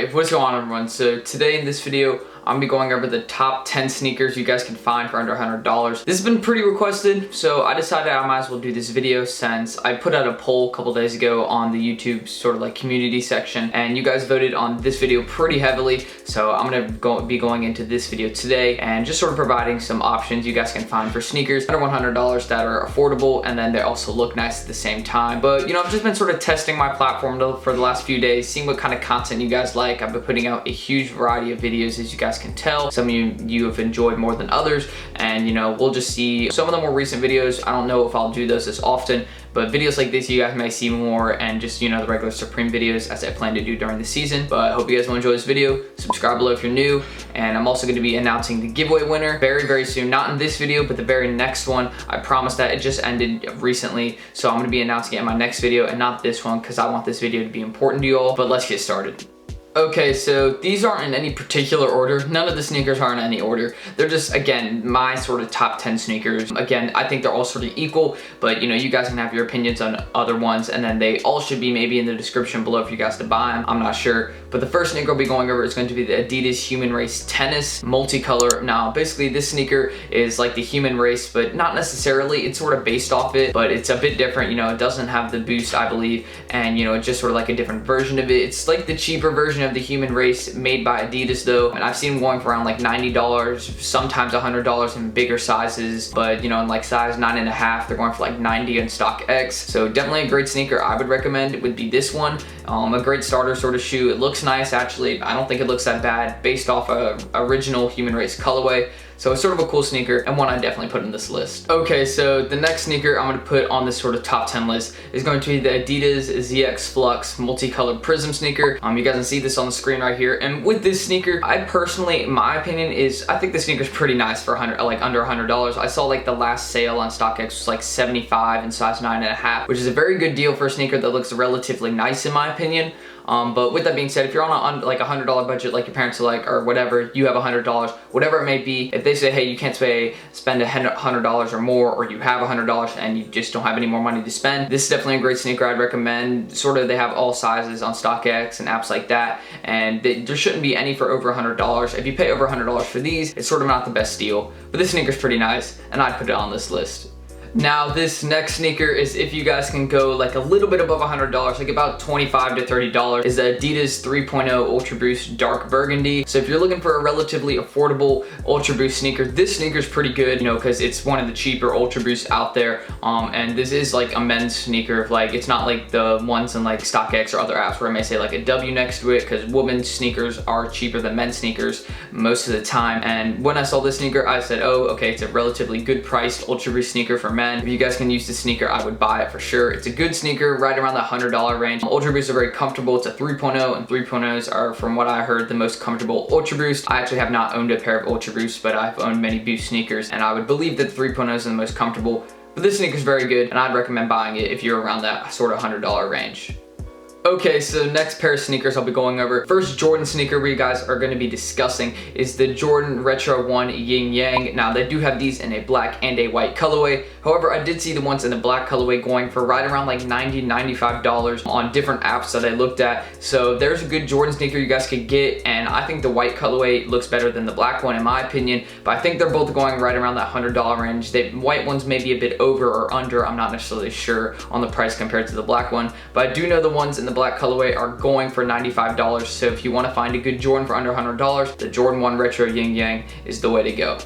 Alright, what's going on everyone? So today in this video, I'm gonna be going over the top 10 sneakers you guys can find for under $100. This has been pretty requested, so I decided I might as well do this video since I put out a poll a couple days ago on the YouTube sort of like community section, and you guys voted on this video pretty heavily. So I'm gonna be going into this video today and just sort of providing some options you guys can find for sneakers under $100 that are affordable, and then they also look nice at the same time. But you know, I've just been sort of testing my platform for the last few days, seeing what kind of content you guys like. I've been putting out a huge variety of videos, as you guys can tell. Some of you have enjoyed more than others, and you know, we'll just see some of the more recent videos. I don't know if I'll do those as often, but videos like this you guys may see more, and just, you know, the regular Supreme videos as I plan to do during the season. But I hope you guys will enjoy this video. Subscribe below if you're new, and I'm also going to be announcing the giveaway winner very soon. Not in this video, but the very next one. I promise that. It just ended recently, so I'm going to be announcing it in my next video and not this one, because I want this video to be important to you all. But let's get started. Okay, so these aren't in any particular order. None of the sneakers are in any order. They're just, again, my sort of top 10 sneakers. Again, I think they're all sort of equal, but you know, you guys can have your opinions on other ones, and then they all should be maybe in the description below for you guys to buy them. I'm not sure. But the first sneaker I'll be going over is going to be the Adidas Human Race Tennis multicolor. Now, basically this sneaker is like the Human Race, but not necessarily. It's sort of based off it, but it's a bit different. You know, it doesn't have the boost, I believe, and you know, it's just sort of like a different version of it. It's like the cheaper version of the Human Race made by Adidas though, and I've seen them going for around like $90, sometimes $100 in bigger sizes, but you know, in like size 9.5 they're going for like $90 in StockX. So definitely a great sneaker. I would recommend it would be this one. A great starter sort of shoe. It looks nice actually. I don't think it looks that bad based off a original Human Race colorway. So it's sort of a cool sneaker, and one I definitely put in this list. Okay, so the next sneaker I'm gonna put on this sort of top 10 list is going to be the Adidas ZX Flux multicolored prism sneaker. You guys can see this on the screen right here. And with this sneaker, I personally, my opinion is, I think the sneaker's pretty nice for under $100. I saw like the last sale on StockX was like 75 in size 9.5, which is a very good deal for a sneaker that looks relatively nice in my opinion. But with that being said, if you're on like a $100 budget, like your parents are like, or whatever, you have $100, whatever it may be, if they say, hey, you can't spend $100 or more, or you have $100 and you just don't have any more money to spend, this is definitely a great sneaker. I'd recommend. Sort of, they have all sizes on StockX and apps like that, and there shouldn't be any for over $100. If you pay over $100 for these, it's sort of not the best deal, but this sneaker's pretty nice, and I'd put it on this list. Now this next sneaker is, if you guys can go like a little bit above $100, like about $25 to $30, is the Adidas 3.0 Ultra Boost Dark Burgundy. So if you're looking for a relatively affordable Ultra Boost sneaker, this sneaker is pretty good, you know, because it's one of the cheaper Ultra Boosts out there. And this is like a men's sneaker. Like, it's not like the ones in like StockX or other apps where I may say like a W next to it, because women's sneakers are cheaper than men's sneakers most of the time. And when I saw this sneaker, I said, oh, okay, it's a relatively good priced Ultra Boost sneaker for men. If you guys can use this sneaker, I would buy it for sure. It's a good sneaker, right around the $100 range. Ultra Boosts are very comfortable. It's a 3.0, and 3.0s are, from what I heard, the most comfortable Ultra Boost. I actually have not owned a pair of Ultra Boosts, but I've owned many Boost sneakers, and I would believe that the 3.0s are the most comfortable. But this sneaker is very good, and I'd recommend buying it if you're around that sort of $100 range. Okay, so next pair of sneakers I'll be going over. First Jordan sneaker we guys are going to be discussing is the Jordan Retro 1 Yin Yang. Now they do have these in a black and a white colorway. However, I did see the ones in the black colorway going for right around like $90, $95 on different apps that I looked at. So there's a good Jordan sneaker you guys could get, and I think the white colorway looks better than the black one in my opinion. But I think they're both going right around that $100 range. The white ones may be a bit over or under. I'm not necessarily sure on the price compared to the black one, but I do know the ones in the black colorway are going for $95. So if you want to find a good Jordan for under $100, the Jordan 1 Retro Yin Yang is the way to go.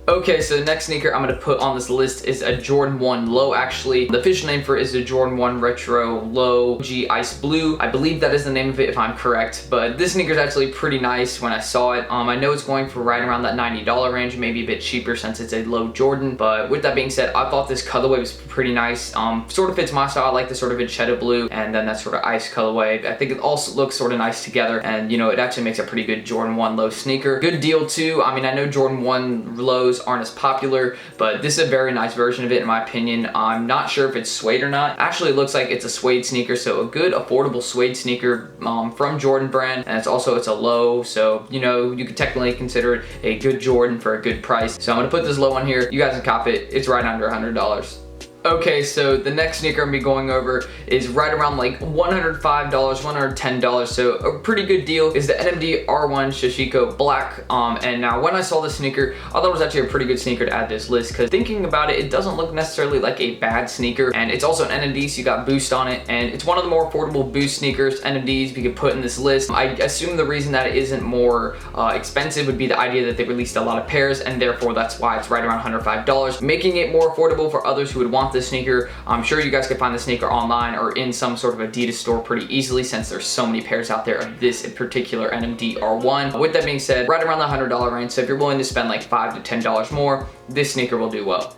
Okay, so the next sneaker I'm going to put on this list is a Jordan 1 Low. Actually, the official name for it is the Jordan 1 Retro Low G Ice Blue. I believe that is the name of it if I'm correct, but this sneaker is actually pretty nice when I saw it. I know it's going for right around that $90 range, maybe a bit cheaper since it's a low Jordan, but with that being said, I thought this colorway was pretty nice. Sort of fits my style. I like the sort of Vachetta blue and then that sort of ice colorway. I think it also looks sort of nice together, and you know, it actually makes a pretty good Jordan 1 Low sneaker. Good deal too. I mean, I know Jordan 1 Lows aren't as popular, but this is a very nice version of it in my opinion. I'm not sure if it's suede or not. Actually, it looks like it's a suede sneaker, so a good affordable suede sneaker from Jordan brand, and it's a low, so you know, you could technically consider it a good Jordan for a good price. So I'm gonna put this low on here. You guys can cop it. It's right under $100. Okay, so the next sneaker I'm gonna be going over is right around like $105, $110, so a pretty good deal, is the NMD R1 Shishiko Black. And now when I saw this sneaker, I thought it was actually a pretty good sneaker to add to this list, because thinking about it, it doesn't look necessarily like a bad sneaker, and it's also an NMD, so you got Boost on it, and it's one of the more affordable Boost sneakers, NMDs, we could put in this list. I assume the reason that it isn't more expensive would be the idea that they released a lot of pairs, and therefore that's why it's right around $105, making it more affordable for others who would want this sneaker. I'm sure you guys can find the sneaker online or in some sort of Adidas store pretty easily, since there's so many pairs out there of this particular NMD R1. With that being said, right around the $100 range, so if you're willing to spend like $5 to $10 more, this sneaker will do well.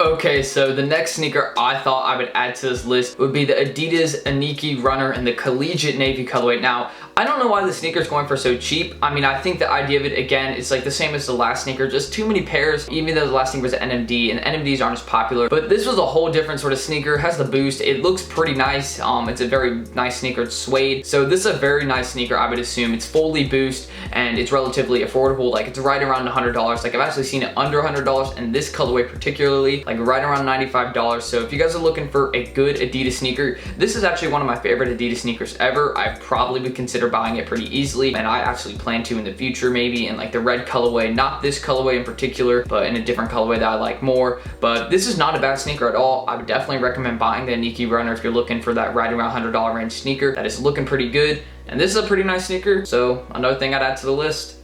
Okay, so the next sneaker I thought I would add to this list would be the Adidas Aniki runner in the collegiate navy colorway. Now, I don't know why the sneaker is going for so cheap. I mean, I think the idea of it, again, is like the same as the last sneaker, just too many pairs, even though the last sneaker was an NMD, and NMDs aren't as popular. But this was a whole different sort of sneaker. It has the Boost. It looks pretty nice. It's a very nice sneaker. It's suede. So this is a very nice sneaker, I would assume. It's fully Boost, and it's relatively affordable. Like, it's right around $100. Like, I've actually seen it under $100, and this colorway particularly, like right around $95. So if you guys are looking for a good Adidas sneaker, this is actually one of my favorite Adidas sneakers ever. I probably would consider buying it pretty easily, and I actually plan to in the future, maybe in like the red colorway, not this colorway in particular, but in a different colorway that I like more. But this is not a bad sneaker at all. I would definitely recommend buying the Aniki runner if you're looking for that right around $100 range sneaker that is looking pretty good. And this is a pretty nice sneaker, so another thing I'd add to the list.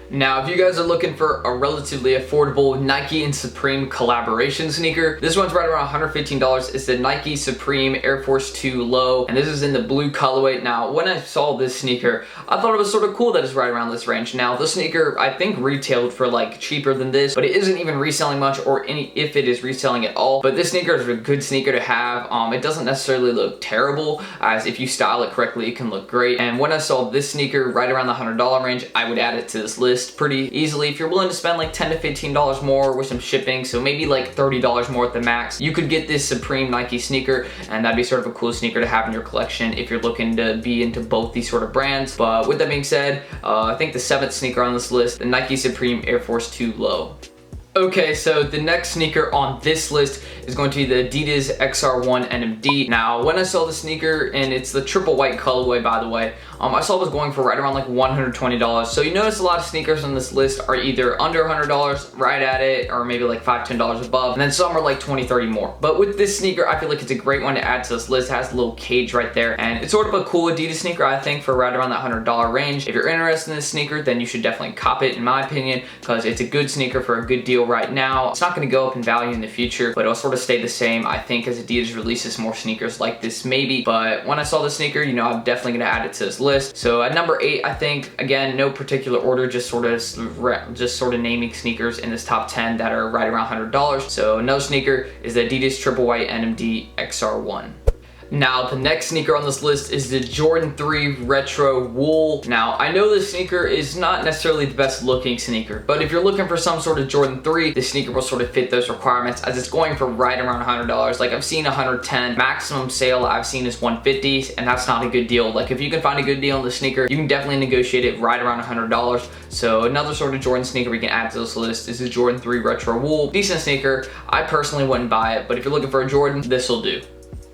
Now, if you guys are looking for a relatively affordable Nike and Supreme collaboration sneaker, this one's right around $115. It's the Nike Supreme Air Force 2 Low, and this is in the blue colorway. Now, when I saw this sneaker, I thought it was sort of cool that it's right around this range. Now, the sneaker, I think, retailed for like cheaper than this, but it isn't even reselling much, or if it is reselling at all. But this sneaker is a good sneaker to have. It doesn't necessarily look terrible, as if you style it correctly, it can look great. And when I saw this sneaker right around the $100 range, I would add it to this list pretty easily. If you're willing to spend like $10 to $15 more with some shipping, so maybe like $30 more at the max, you could get this Supreme Nike sneaker, and that'd be sort of a cool sneaker to have in your collection if you're looking to be into both these sort of brands. But with that being said, I think the 7th sneaker on this list, the Nike Supreme Air Force 2 Low. Okay, so the next sneaker on this list is going to be the Adidas XR1 NMD. Now, when I saw the sneaker, and it's the triple white colorway, by the way, I saw it was going for right around like $120. So you notice a lot of sneakers on this list are either under $100, right at it, or maybe like $5, $10 above, and then some are like 20, 30 more. But with this sneaker, I feel like it's a great one to add to this list. It has a little cage right there, and it's sort of a cool Adidas sneaker, I think, for right around that $100 range. If you're interested in this sneaker, then you should definitely cop it, in my opinion, because it's a good sneaker for a good deal right now. It's not going to go up in value in the future, but it'll sort of stay the same, I think, as Adidas releases more sneakers like this, maybe. But when I saw the sneaker, you know, I'm definitely going to add it to this list. So at number 8, I think, again, no particular order, just sort of naming sneakers in this top 10 that are right around $100. So another sneaker is the Adidas Triple White NMD XR1. Now, the next sneaker on this list is the Jordan 3 Retro Wool. Now, I know this sneaker is not necessarily the best looking sneaker, but if you're looking for some sort of Jordan 3, this sneaker will sort of fit those requirements, as it's going for right around $100. Like, I've seen $110. Maximum sale I've seen is $150, and that's not a good deal. Like, if you can find a good deal on the sneaker, you can definitely negotiate it right around $100. So another sort of Jordan sneaker we can add to this list is the Jordan 3 Retro Wool. Decent sneaker. I personally wouldn't buy it, but if you're looking for a Jordan, this will do.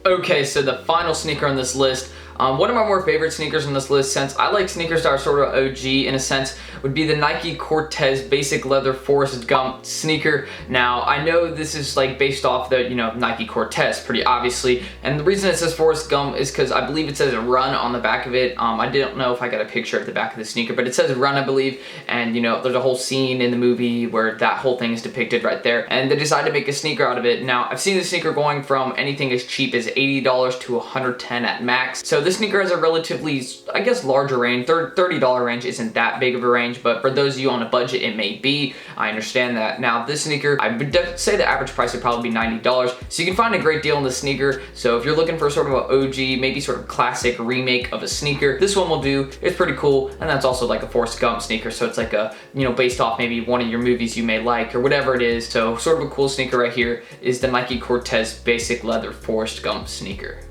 Okay, so the final sneaker on this list, one of my more favorite sneakers on this list, since I like sneakers that are sort of OG in a sense, would be the Nike Cortez Basic Leather Forest Gump sneaker. Now, I know this is like based off the, you know, Nike Cortez, pretty obviously, and the reason it says Forest Gump is because I believe it says run on the back of it. I didn't know if I got a picture at the back of the sneaker, but it says run, I believe, and you know, there's a whole scene in the movie where that whole thing is depicted right there, and they decided to make a sneaker out of it. Now, I've seen the sneaker going from anything as cheap as $80 to $110 at max, so this sneaker has a relatively, I guess, larger range. $30 range isn't that big of a range, but for those of you on a budget, it may be. I understand that. Now, this sneaker, I would say the average price would probably be $90, so you can find a great deal on the sneaker. So if you're looking for sort of an OG, maybe sort of classic remake of a sneaker, this one will do. It's pretty cool, and that's also like a Forrest Gump sneaker, so it's like a, you know, based off maybe one of your movies you may like or whatever it is. So sort of a cool sneaker right here is the Nike Cortez Basic Leather Forrest Gump sneaker.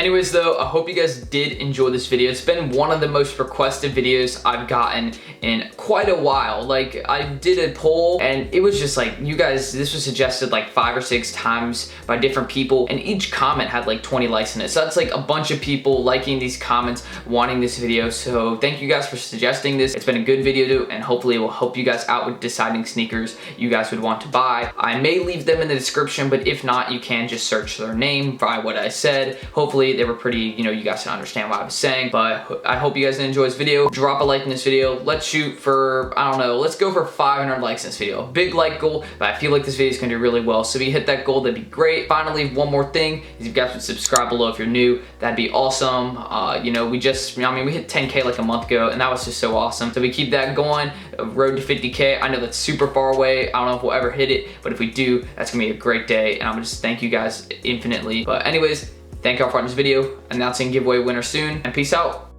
Anyways though, I hope you guys did enjoy this video. It's been one of the most requested videos I've gotten in quite a while. Like, I did a poll and it was just like, you guys, this was suggested like 5 or 6 times by different people, and each comment had like 20 likes in it. So that's like a bunch of people liking these comments, wanting this video. So thank you guys for suggesting this. It's been a good video too, and hopefully it will help you guys out with deciding sneakers you guys would want to buy. I may leave them in the description, but if not, you can just search their name by what I said. Hopefully they were pretty, you know, you guys can understand what I was saying, but I hope you guys enjoy this video. Drop a like in this video. Let's shoot for, I don't know, let's go for 500 likes in this video. Big like goal, but I feel like this video is gonna do really well. So if you hit that goal, that'd be great. Finally, one more thing, is if you guys would subscribe below if you're new, that'd be awesome. You know, we hit 10K like a month ago, and that was just so awesome. So we keep that going, road to 50K. I know that's super far away. I don't know if we'll ever hit it, but if we do, that's gonna be a great day, and I'm gonna just thank you guys infinitely. But anyways, thank y'all for watching this video, announcing giveaway winner soon, and peace out.